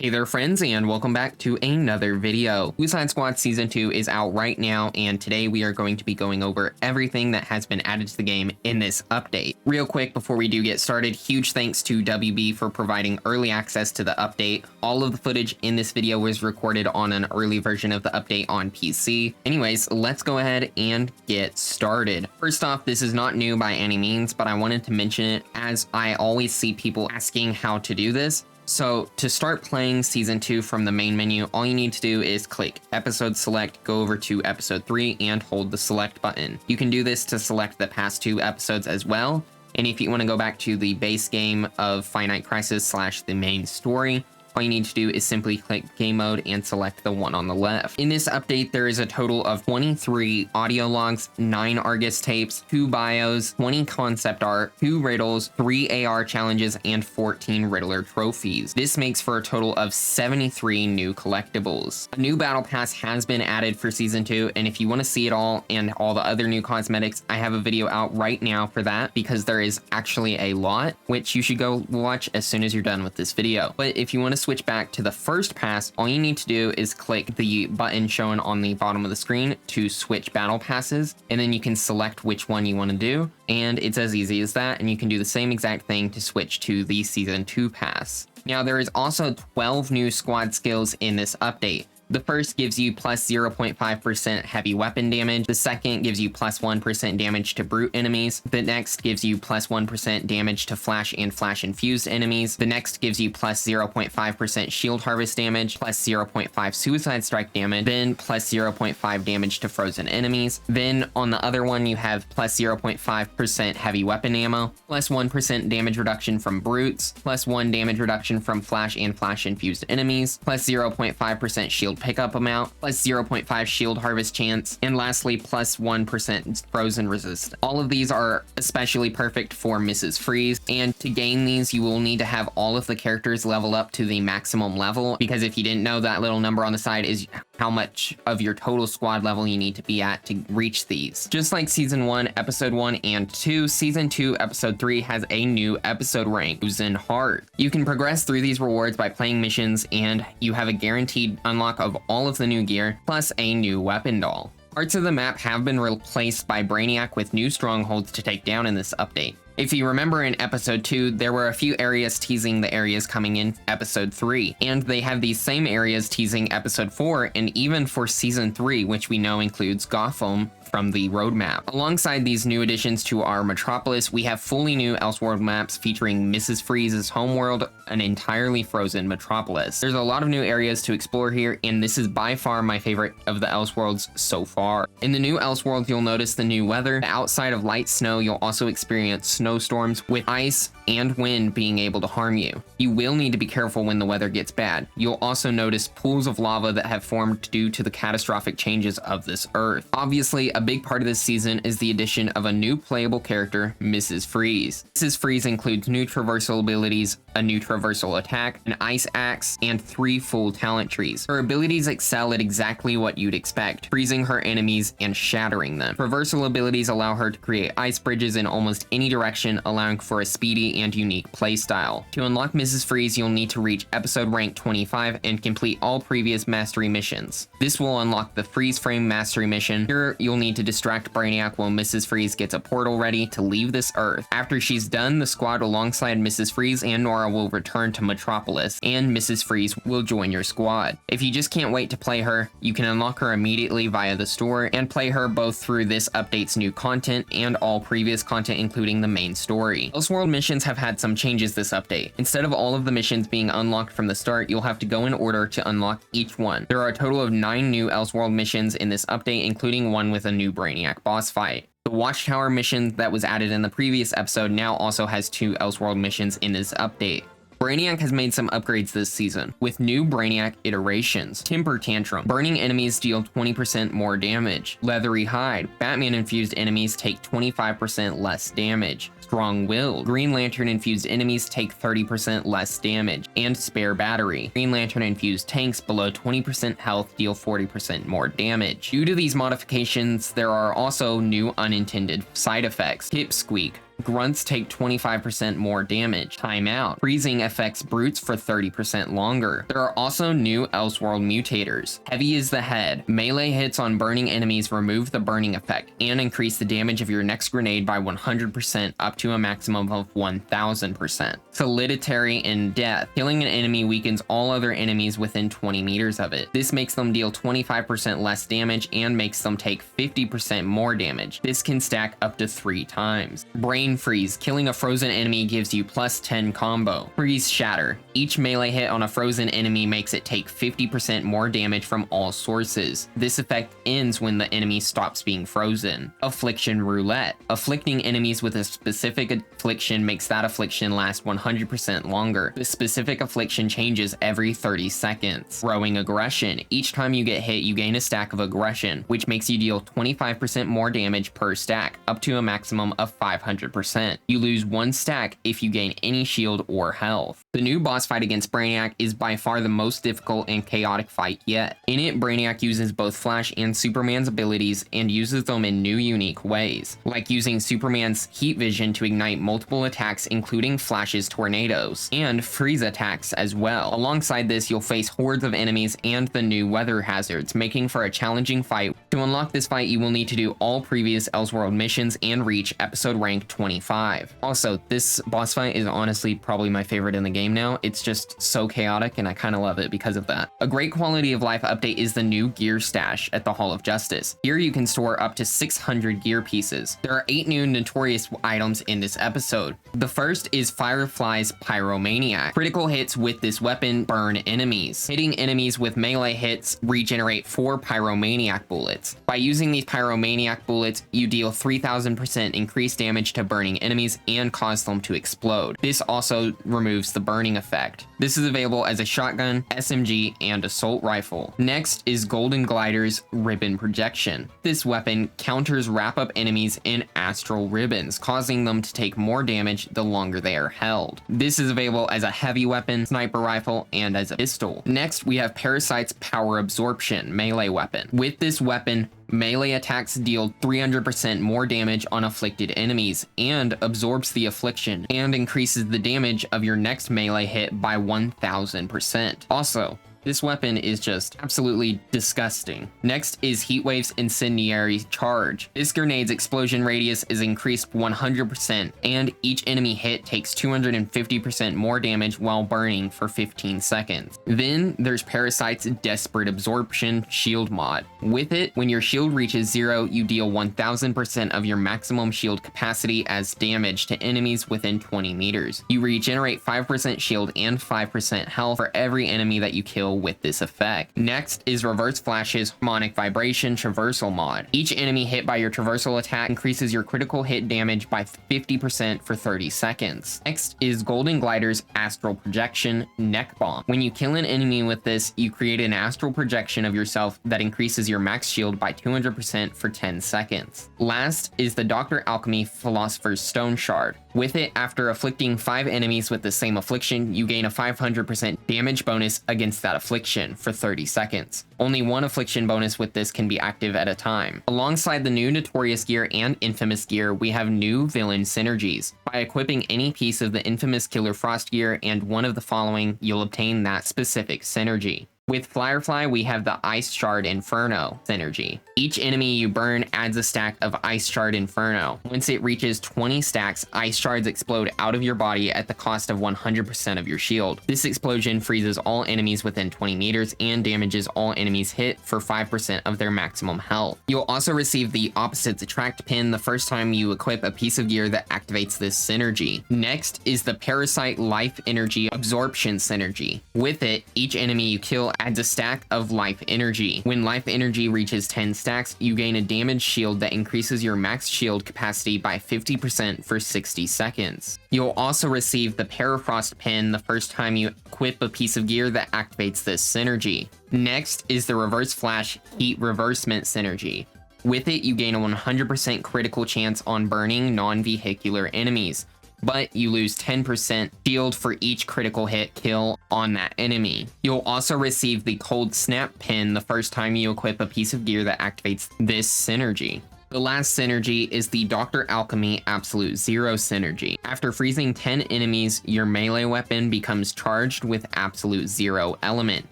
Hey there friends, and welcome back to another video. Suicide Squad Season 2 is out right now, and today we are going to be going over everything that has been added to the game in this update. Real quick before we do get started, huge thanks to WB for providing early access to the update. All of the footage in this video was recorded on an early version of the update on PC. Anyways, let's go ahead and get started. First off, this is not new by any means, but I wanted to mention it as I always see people asking how to do this. So to start playing Season 2 from the main menu, all you need to do is click Episode Select, go over to Episode 3, and hold the Select button. You can do this to select the past 2 episodes as well. And if you want to go back to the base game of Finite Crisis / the main story, all you need to do is simply click game mode and select the one on the left. In this update, there is a total of 23 audio logs, 9 Argus tapes, 2 bios, 20 concept art, 2 riddles, 3 AR challenges, and 14 Riddler trophies. This makes for a total of 73 new collectibles. A new battle pass has been added for Season 2, and if you want to see it all and all the other new cosmetics, I have a video out right now for that because there is actually a lot, which you should go watch as soon as you're done with this video. But if you want to switch back to the first pass, all you need to do is click the button shown on the bottom of the screen to switch battle passes, and then you can select which one you want to do, and it's as easy as that, and you can do the same exact thing to switch to the Season 2 pass. Now, there is also 12 new squad skills in this update. The first gives you plus 0.5% heavy weapon damage. The second gives you plus 1% damage to brute enemies. The next gives you plus 1% damage to flash and flash infused enemies. The next gives you plus 0.5% shield harvest damage, plus 0.5 suicide strike damage, then plus 0.5 damage to frozen enemies. Then on the other one, you have plus 0.5% heavy weapon ammo, plus 1% damage reduction from brutes, plus 1 damage reduction from flash and flash infused enemies, plus 0.5% shield pickup amount, plus 0.5 shield harvest chance, and lastly plus 1% frozen resist. All of these are especially perfect for Mrs. Freeze, and to gain these you will need to have all of the characters level up to the maximum level, because if you didn't know, that little number on the side is how much of your total squad level you need to be at to reach these. Just like Season 1, Episode 1 and 2, Season 2, Episode 3 has a new episode rank, Chosen Hard. You can progress through these rewards by playing missions, and you have a guaranteed unlock of all of the new gear, plus a new weapon doll. Parts of the map have been replaced by Brainiac with new strongholds to take down in this update. If you remember in Episode 2, there were a few areas teasing the areas coming in Episode 3, and they have these same areas teasing Episode 4, and even for Season 3, which we know includes Gotham from the roadmap. Alongside these new additions to our Metropolis, we have fully new Elseworld maps featuring Mrs. Freeze's homeworld, an entirely frozen Metropolis. There's a lot of new areas to explore here, and this is by far my favorite of the Elseworlds so far. In the new Elseworld, you'll notice the new weather. Outside of light snow, you'll also experience snowstorms with ice and wind being able to harm you. You will need to be careful when the weather gets bad. You'll also notice pools of lava that have formed due to the catastrophic changes of this Earth. Obviously, a big part of this season is the addition of a new playable character, Mrs. Freeze. Mrs. Freeze includes new traversal abilities, a new traversal attack, an ice axe, and 3 full talent trees. Her abilities excel at exactly what you'd expect, freezing her enemies and shattering them. Traversal abilities allow her to create ice bridges in almost any direction, allowing for a speedy and unique playstyle. To unlock Mrs. Freeze, you'll need to reach episode rank 25 and complete all previous mastery missions. This will unlock the Freeze Frame mastery mission. Here, you'll need to distract Brainiac while Mrs. Freeze gets a portal ready to leave this Earth. After she's done, the squad alongside Mrs. Freeze and Nora will return to Metropolis, and Mrs. Freeze will join your squad. If you just can't wait to play her, you can unlock her immediately via the store and play her both through this update's new content and all previous content, including the main story. Elseworld missions have had some changes this update. Instead of all of the missions being unlocked from the start, you'll have to go in order to unlock each one. There are a total of 9 new Elseworld missions in this update, including one with a new Brainiac boss fight. The Watchtower mission that was added in the previous episode now also has 2 Elseworld missions in this update. Brainiac has made some upgrades this season, with new Brainiac iterations. Temper Tantrum. Burning enemies deal 20% more damage. Leathery Hide. Batman-infused enemies take 25% less damage. Strong-Willed. Green Lantern-infused enemies take 30% less damage. And Spare Battery. Green Lantern-infused tanks below 20% health deal 40% more damage. Due to these modifications, there are also new unintended side effects. Hip Squeak. Grunts take 25% more damage. Timeout. Freezing affects brutes for 30% longer. There are also new Elseworld mutators. Heavy is the head. Melee hits on burning enemies remove the burning effect and increase the damage of your next grenade by 100% up to a maximum of 1000%. Solitary in death. Killing an enemy weakens all other enemies within 20 meters of it. This makes them deal 25% less damage and makes them take 50% more damage. This can stack up to 3 times. Brain freeze. Killing a frozen enemy gives you plus 10 combo. Freeze shatter. Each melee hit on a frozen enemy makes it take 50% more damage from all sources. This effect ends when the enemy stops being frozen. Affliction roulette. Afflicting enemies with a specific affliction makes that affliction last 100% longer. The specific affliction changes every 30 seconds. Throwing aggression. Each time you get hit, you gain a stack of aggression, which makes you deal 25% more damage per stack, up to a maximum of 500%. You lose 1 stack if you gain any shield or health. The new boss fight against Brainiac is by far the most difficult and chaotic fight yet. In it, Brainiac uses both Flash and Superman's abilities and uses them in new unique ways, like using Superman's heat vision to ignite multiple attacks including Flash's tornadoes, and freeze attacks as well. Alongside this, you'll face hordes of enemies and the new weather hazards, making for a challenging fight. To unlock this fight, you will need to do all previous Elseworld missions and reach episode rank 25. Also, this boss fight is honestly probably my favorite in the game now. It's just so chaotic and I kind of love it because of that. A great quality of life update is the new gear stash at the Hall of Justice. Here you can store up to 600 gear pieces. There are 8 new Notorious items in this episode. The first is Firefly's Pyromaniac. Critical hits with this weapon burn enemies. Hitting enemies with melee hits regenerate 4 Pyromaniac bullets. By using these Pyromaniac bullets, you deal 3000% increased damage to burning enemies and cause them to explode. This also removes the burning effect. This is available as a shotgun, SMG, and assault rifle. Next is Golden Glider's Ribbon Projection. This weapon counters wrap-up enemies in astral ribbons, causing them to take more damage the longer they are held. This is available as a heavy weapon, sniper rifle, and as a pistol. Next, we have Parasite's Power Absorption melee weapon. With this weapon, melee attacks deal 300% more damage on afflicted enemies and absorbs the affliction and increases the damage of your next melee hit by 1000%. Also, this weapon is just absolutely disgusting. Next is Heatwave's Incendiary Charge. This grenade's explosion radius is increased 100%, and each enemy hit takes 250% more damage while burning for 15 seconds. Then there's Parasite's Desperate Absorption Shield mod. With it, when your shield reaches 0, you deal 1000% of your maximum shield capacity as damage to enemies within 20 meters. You regenerate 5% shield and 5% health for every enemy that you kill with this effect. Next is Reverse Flash's Harmonic Vibration Traversal mod. Each enemy hit by your traversal attack increases your critical hit damage by 50% for 30 seconds. Next is Golden Glider's Astral Projection Neck Bomb. When you kill an enemy with this, you create an astral projection of yourself that increases your max shield by 200% for 10 seconds. Last is the Dr. Alchemy Philosopher's Stone Shard. With it, after afflicting 5 enemies with the same affliction, you gain a 500% damage bonus against that affliction for 30 seconds. Only 1 affliction bonus with this can be active at a time. Alongside the new Notorious gear and Infamous gear, we have new villain synergies. By equipping any piece of the Infamous Killer Frost gear and one of the following, you'll obtain that specific synergy. With Firefly, we have the Ice Shard Inferno synergy. Each enemy you burn adds a stack of Ice Shard Inferno. Once it reaches 20 stacks, ice shards explode out of your body at the cost of 100% of your shield. This explosion freezes all enemies within 20 meters and damages all enemies hit for 5% of their maximum health. You'll also receive the Opposites Attract pin the first time you equip a piece of gear that activates this synergy. Next is the Parasite Life Energy Absorption synergy. With it, each enemy you kill adds a stack of life energy. When life energy reaches 10 stacks, you gain a damage shield that increases your max shield capacity by 50% for 60 seconds. You'll also receive the Parafrost pin the first time you equip a piece of gear that activates this synergy. Next is the Reverse Flash Heat Reversement synergy. With it, you gain a 100% critical chance on burning non-vehicular enemies, but you lose 10% shield for each critical hit kill on that enemy. You'll also receive the Cold Snap pin the first time you equip a piece of gear that activates this synergy. The last synergy is the Dr. Alchemy Absolute Zero synergy. After freezing 10 enemies, your melee weapon becomes charged with Absolute Zero element,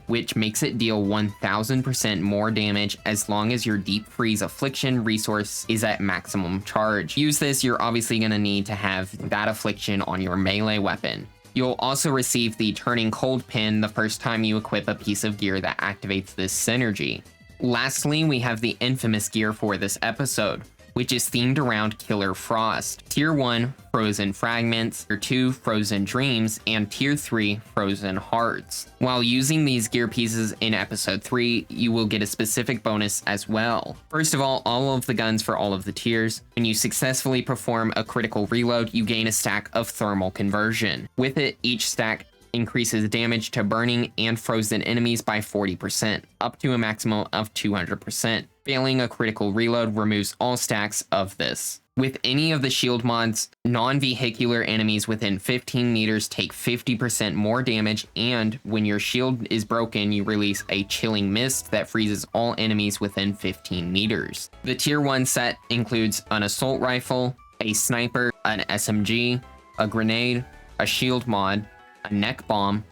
which makes it deal 1000% more damage as long as your Deep Freeze Affliction resource is at maximum charge. To use this, you're obviously going to need to have that affliction on your melee weapon. You'll also receive the Turning Cold pin the first time you equip a piece of gear that activates this synergy. Lastly, we have the infamous gear for this episode, which is themed around Killer Frost. Tier 1, Frozen Fragments, Tier 2, Frozen Dreams, and Tier 3, Frozen Hearts. While using these gear pieces in episode 3, you will get a specific bonus as well. First of all of the guns for all of the tiers. When you successfully perform a critical reload, you gain a stack of thermal conversion. With it, each stack increases damage to burning and frozen enemies by 40%, up to a maximum of 200%. Failing a critical reload removes all stacks of this. With any of the shield mods, non-vehicular enemies within 15 meters take 50% more damage, and when your shield is broken, you release a chilling mist that freezes all enemies within 15 meters. The Tier 1 set includes an assault rifle, a sniper, an SMG, a grenade, a shield mod, a neck bomb,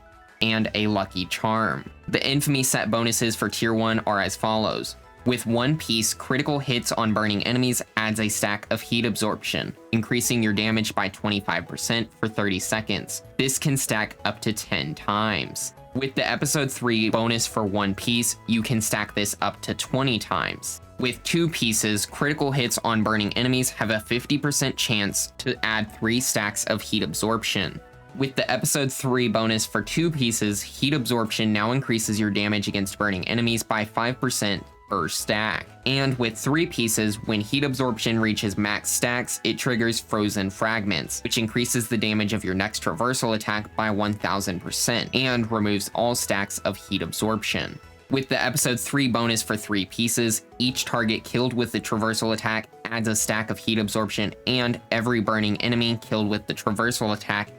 and a lucky charm. The infamy set bonuses for Tier 1 are as follows. With one piece, critical hits on burning enemies adds a stack of heat absorption, increasing your damage by 25% for 30 seconds. This can stack up to 10 times. With the episode 3 bonus for one piece, you can stack this up to 20 times. With two pieces, critical hits on burning enemies have a 50% chance to add 3 stacks of heat absorption. With the episode 3 bonus for two pieces, heat absorption now increases your damage against burning enemies by 5% per stack. And with 3 pieces, when heat absorption reaches max stacks, it triggers Frozen Fragments, which increases the damage of your next traversal attack by 1000% and removes all stacks of heat absorption. With the episode 3 bonus for 3 pieces, each target killed with the traversal attack adds a stack of heat absorption, and every burning enemy killed with the traversal attack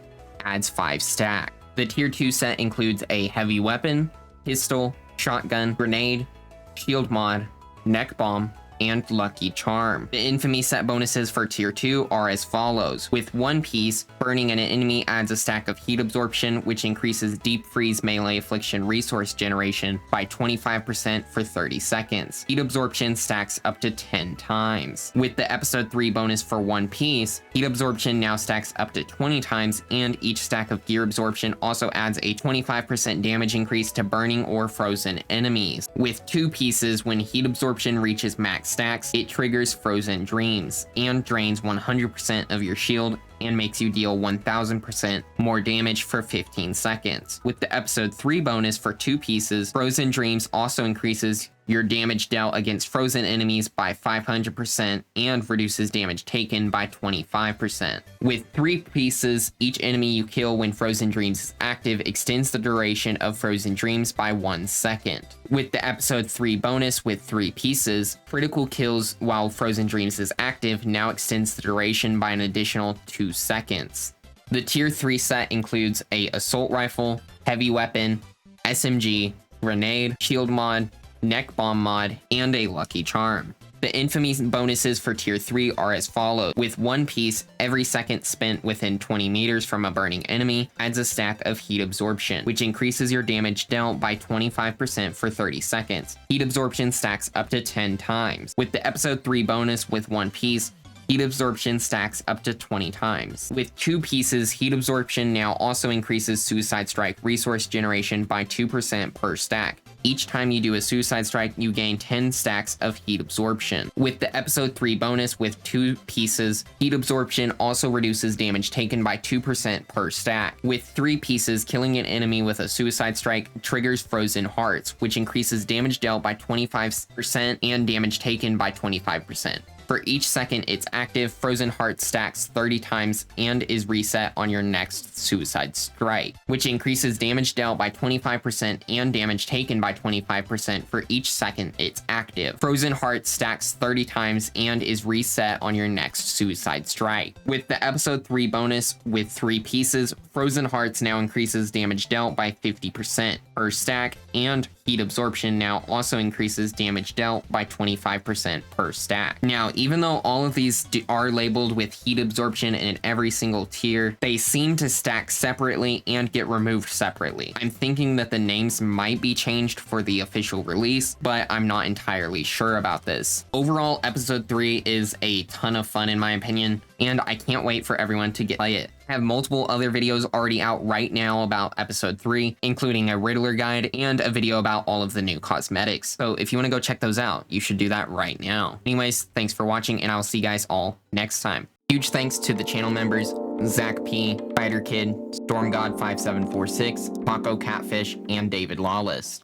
adds 5 stack. The Tier 2 set includes a heavy weapon, pistol, shotgun, grenade, shield mod, neck bomb, and lucky charm. The infamy set bonuses for Tier 2 are as follows. With one piece, burning an enemy adds a stack of heat absorption, which increases deep freeze melee affliction resource generation by 25% for 30 seconds. Heat absorption stacks up to 10 times. With the episode 3 bonus for one piece, heat absorption now stacks up to 20 times, and each stack of gear absorption also adds a 25% damage increase to burning or frozen enemies. With two pieces, when heat absorption reaches max stacks, it triggers Frozen Dreams and drains 100% of your shield and makes you deal 1000% more damage for 15 seconds. With the episode 3 bonus for two pieces, Frozen Dreams also increases your damage dealt against frozen enemies by 500% and reduces damage taken by 25%. With 3 pieces, each enemy you kill when Frozen Dreams is active extends the duration of Frozen Dreams by 1 second. With the episode 3 bonus with 3 pieces, critical kills while Frozen Dreams is active now extends the duration by an additional 2 seconds. The Tier 3 set includes a assault rifle, heavy weapon, SMG, grenade, shield mod, neck bomb mod, and a lucky charm. The infamy bonuses for Tier 3 are as follows. With one piece, every second spent within 20 meters from a burning enemy adds a stack of heat absorption, which increases your damage dealt by 25% for 30 seconds. Heat absorption stacks up to 10 times. With the episode 3 bonus with one piece, heat absorption stacks up to 20 times. With two pieces, heat absorption now also increases Suicide Strike resource generation by 2% per stack. Each time you do a Suicide Strike, you gain 10 stacks of heat absorption. With the episode 3 bonus with two pieces, heat absorption also reduces damage taken by 2% per stack. With 3 pieces, killing an enemy with a Suicide Strike triggers Frozen Hearts, which increases damage dealt by 25% and damage taken by 25%. For each second it's active, Frozen Heart stacks 30 times and is reset on your next Suicide Strike, which increases damage dealt by 25% and damage taken by 25% for each second it's active. Frozen Heart stacks 30 times and is reset on your next suicide strike. With the episode 3 bonus with 3 pieces, Frozen Hearts now increases damage dealt by 50% per stack, and Heat Absorption now also increases damage dealt by 25% per stack. Now, even though all of these are labeled with Heat Absorption in every single tier, they seem to stack separately and get removed separately. I'm thinking that the names might be changed for the official release, but I'm not entirely sure about this. Overall, episode 3 is a ton of fun in my opinion, and I can't wait for everyone to play it. I have multiple other videos already out right now about episode 3, including a Riddler guide and a video about all of the new cosmetics. So if you want to go check those out, you should do that right now. Anyways, thanks for watching, and I'll see you guys all next time. Huge thanks to the channel members: Zach P, Spider Kid, Stormgod5746, Paco Catfish, and David Lawless.